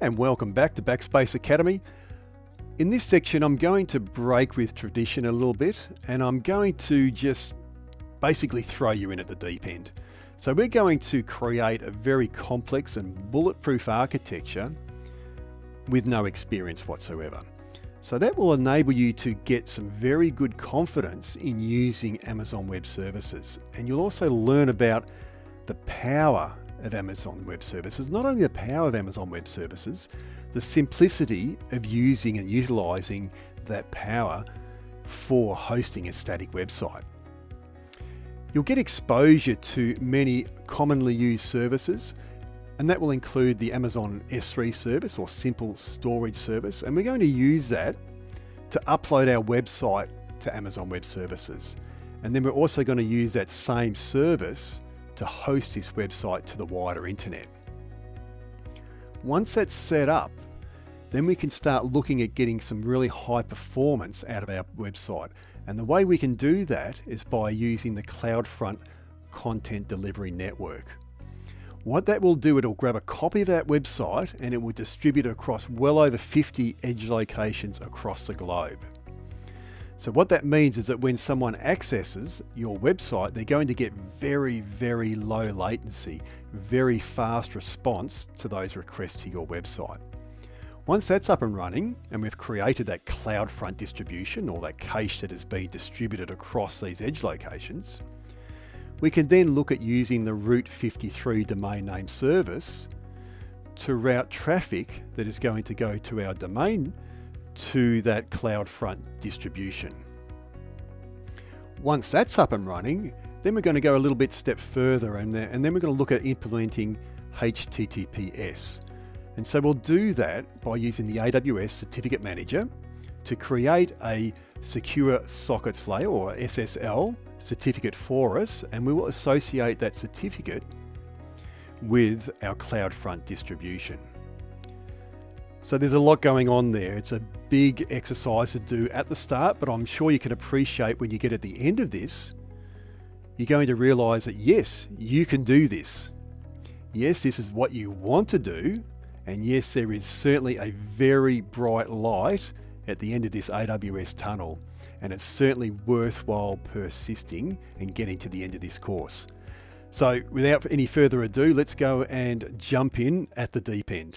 And welcome back to Backspace Academy. In this section, I'm going to break with tradition a little bit, and I'm going to just basically throw you in at the deep end. So we're going to create a very complex and bulletproof architecture with no experience whatsoever. So that will enable you to get some very good confidence in using Amazon Web Services. And you'll also learn about the power of Amazon Web Services, not only the power of Amazon Web Services, the simplicity of using and utilizing that power for hosting a static website. You'll get exposure to many commonly used services, and that will include the Amazon S3 service or simple storage service, and we're going to use that to upload our website to Amazon Web Services. And then we're also going to use that same service to host this website to the wider internet. Once that's set up, then we can start looking at getting some really high performance out of our website. And the way we can do that is by using the CloudFront Content Delivery Network. What that will do, it'll grab a copy of that website and it will distribute it across well over 50 edge locations across the globe. So what that means is that when someone accesses your website, they're going to get very, very low latency, very fast response to those requests to your website. Once that's up and running, and we've created that CloudFront distribution, or that cache that is being distributed across these edge locations, we can then look at using the Route 53 domain name service to route traffic that is going to go to our domain to that CloudFront distribution. Once that's up and running, then we're going to go a little bit step further, and then we're going to look at implementing HTTPS. And so we'll do that by using the AWS Certificate Manager to create a secure sockets layer, or SSL certificate for us, and we will associate that certificate with our CloudFront distribution. So there's a lot going on there. It's a big exercise to do at the start, but I'm sure you can appreciate when you get at the end of this, you're going to realize that yes, you can do this. Yes, this is what you want to do. And yes, there is certainly a very bright light at the end of this AWS tunnel. And it's certainly worthwhile persisting and getting to the end of this course. So without any further ado, let's go and jump in at the deep end.